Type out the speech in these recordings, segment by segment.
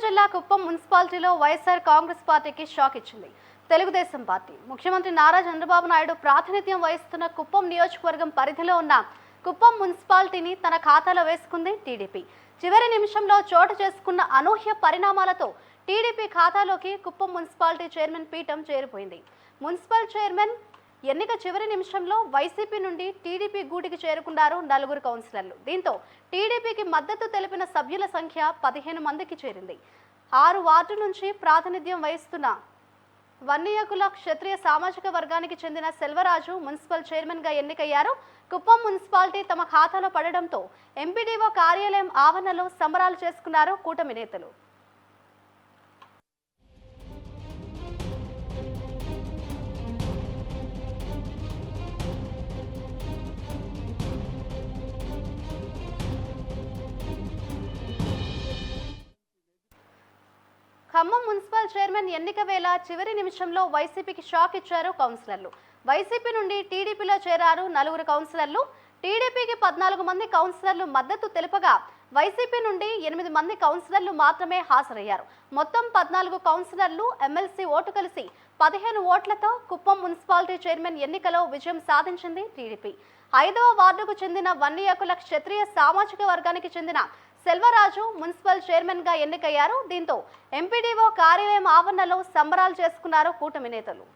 జిల్లా కుప్పం మున్సిపాలిటీలో వైఎస్ఆర్ కాంగ్రెస్ పార్టీకి షాక్ ఇచ్చింది తెలుగుదేశం పార్టీ. ముఖ్యమంత్రి నారా చంద్రబాబు నాయుడు ప్రాతినిధ్యం వహిస్తున్న కుప్పం నియోజకవర్గం పరిధిలో ఉన్న కుప్పం మున్సిపాలిటీని తన ఖాతాలో వేసుకుంది టీడీపీ. చివరి నిమిషంలో చోటు చేసుకున్న అనూహ్య పరిణామాలతో టీడీపీ ఖాతాలోకి కుప్పం మున్సిపాలిటీ చైర్మన్ పీఠం చేరిపోయింది. మున్సిపల్ చైర్మన్ ఎన్నిక చివరి నిమిషంలో వైసీపీ నుండి టీడీపీ గూటికి చేరుకున్నారు 4 కౌన్సిలర్లు. దీంతో టీడీపీకి మద్దతు తెలిపిన సభ్యుల సంఖ్య 15 మందికి చేరింది. 6 వార్డు నుంచి ప్రాతినిధ్యం వహిస్తున్న వన్నియకుల క్షత్రియ సామాజిక వర్గానికి చెందిన సెల్వరాజు మున్సిపల్ చైర్మన్ గా ఎన్నికయ్యారు. కుప్పం మున్సిపాలిటీ తమ ఖాతాలో పడడంతో ఎంపీడీఓ కార్యాలయం ఆవరణలో సంబరాలు చేసుకున్నారు కూటమి నేతలు. ఖమ్మం మున్సిపల్ చైర్మన్ ఎన్నిక వేళ చివరి నిమిషంలో వైసీపీకి షాక్ ఇచ్చారు కౌన్సిలర్లు. వైసీపీ నుండి టీడీపీలో చేరారు 4 కౌన్సిలర్లు. టీడీపీకి 14 మంది కౌన్సిలర్లు మద్దతు తెలుపగా వైసీపీ నుండి 8 మంది కౌన్సిలర్లు మాత్రమే హాజరయ్యారు. మొత్తం 14 కౌన్సిలర్లు ఎమ్మెల్సీ ఓటు కలిసి 15 ఓట్లతో కుప్పం మున్సిపాలిటీ చైర్మన్ ఎన్నికలో విజయం సాధించింది టీడీపీ. 5వ వార్డుకు చెందిన వన్నియకుల క్షత్రియ సామాజిక వర్గానికి చెందిన సెల్వరాజు మున్సిపల్ చైర్మన్ గా ఎన్నికయ్యారు. దీంతో ఎంపీడీఓ కార్యాలయం ఆవరణలో సంబరాలు చేసుకున్నారు కూటమి నేతలు.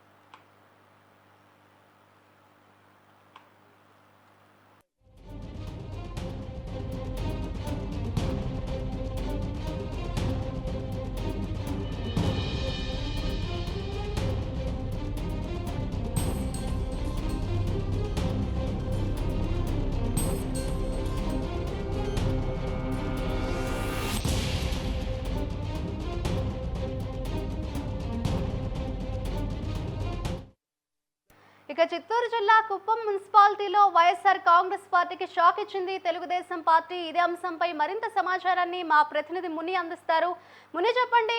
ఇక చిత్తూరు జిల్లా కుప్పం మున్సిపాలిటీలో వైఎస్ఆర్ కాంగ్రెస్ పార్టీకి షాక్ ఇచ్చింది తెలుగుదేశం పార్టీ. ఇదే అంశంపై మరింత సమాచారాన్ని మా ప్రతినిధి ముని అందిస్తారు. ముని, చెప్పండి,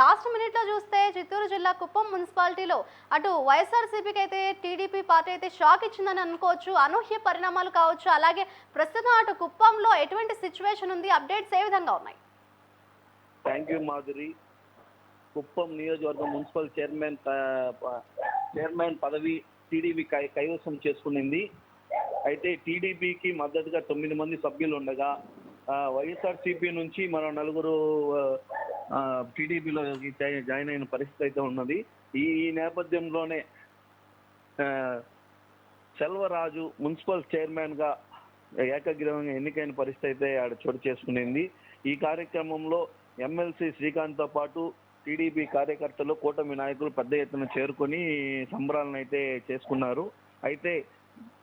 లాస్ట్ మినిట్ లో చూస్తే చిత్తూరు జిల్లా కుప్పం మున్సిపాలిటీలో అటు వైఎస్ఆర్సీపీకి అయితే టీడీపీ పార్టీ అయితే షాక్ ఇచ్చిందని అనుకోవచ్చు. అనూహ్య పరిణామాలు కావచ్చు. అలాగే ప్రస్తుతం అటు కుప్పంలో ఎటువంటి సిచ్యువేషన్ ఉంది, అప్డేట్స్ ఏ విధంగా ఉన్నాయి? Thank you Madhuri. కుప్పం నియోజకవర్గం మున్సిపల్ చైర్మన్ పదవి టీడీపీ కైవసం చేసుకునింది. అయితే టీడీపీకి మద్దతుగా 9 మంది సభ్యులు ఉండగా వైఎస్ఆర్సీపీ నుంచి మరో 4 టీడీపీలో జాయిన్ అయిన పరిస్థితి అయితే ఉన్నది. ఈ నేపథ్యంలోనే సెల్వరాజు మున్సిపల్ చైర్మన్ గా ఏకగ్రీవంగా ఎన్నికైన పరిస్థితి అయితే ఆడ చోటు చేసుకునింది. ఈ కార్యక్రమంలో ఎమ్మెల్సీ శ్రీకాంత్తో పాటు టీడీపీ కార్యకర్తలు, కూటమి నాయకులు పెద్ద ఎత్తున చేరుకొని సంబరాలను అయితే చేసుకున్నారు. అయితే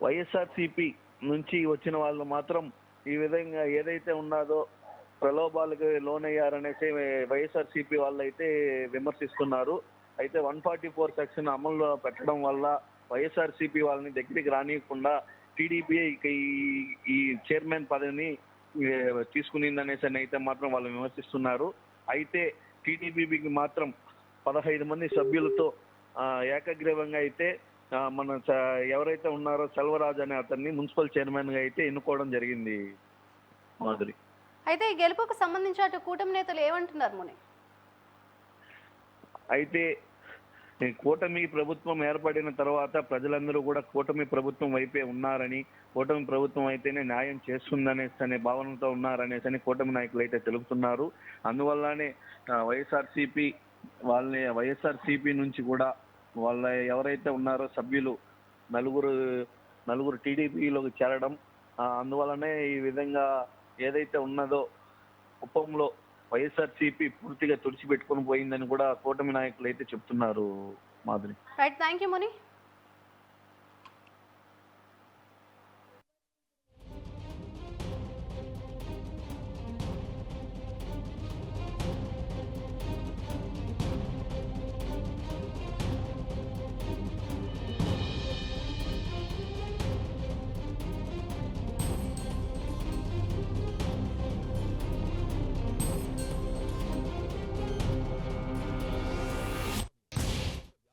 వైఎస్ఆర్సీపీ నుంచి వచ్చిన వాళ్ళు మాత్రం ఈ విధంగా ఏదైతే ఉన్నదో ప్రలోభాలకు లోనయ్యారనేసి వైఎస్ఆర్సీపీ వాళ్ళు అయితే విమర్శిస్తున్నారు. అయితే 144 సెక్షన్ అమల్లో పెట్టడం వల్ల వైఎస్ఆర్సీపీ వాళ్ళని దగ్గరికి రానియకుండా టీడీపీ ఈ చైర్మన్ పదవిని తీసుకునిందనేసి అయితే మాత్రం వాళ్ళు విమర్శిస్తున్నారు. అయితే టీడీపీకి మాత్రం 15 మంది సభ్యులతో ఏకగ్రీవంగా అయితే మన ఎవరైతే ఉన్నారో సెల్వరాజ్ అనే అతన్ని మున్సిపల్ చైర్మన్ గా అయితే ఎన్నుకోవడం జరిగింది మాధురి. అయితే ఈ గెలుపుకు సంబంధించి అటు కూటమి నేతలు ఏమంటున్నారు ముని? అయితే కూటమి ప్రభుత్వం ఏర్పడిన తర్వాత ప్రజలందరూ కూడా కూటమి ప్రభుత్వం వైపే ఉన్నారని, కూటమి ప్రభుత్వం అయితేనే న్యాయం చేస్తుందనే భావనతో ఉన్నారనేసి కూటమి నాయకులు అయితే తెలుపుతున్నారు. అందువల్లనే వైఎస్ఆర్సీపీ నుంచి కూడా వాళ్ళ ఎవరైతే ఉన్నారో సభ్యులు నలుగురు టీడీపీలోకి చేరడం, అందువల్లనే ఈ విధంగా ఏదైతే ఉన్నదో కుప్పంలో వైఎస్ఆర్సీపీ పూర్తిగా తుడిచిపెట్టుకుని పోయిందని కూడా కూటమి నాయకులు అయితే చెప్తున్నారు Madhuri. Right, thank you Muni.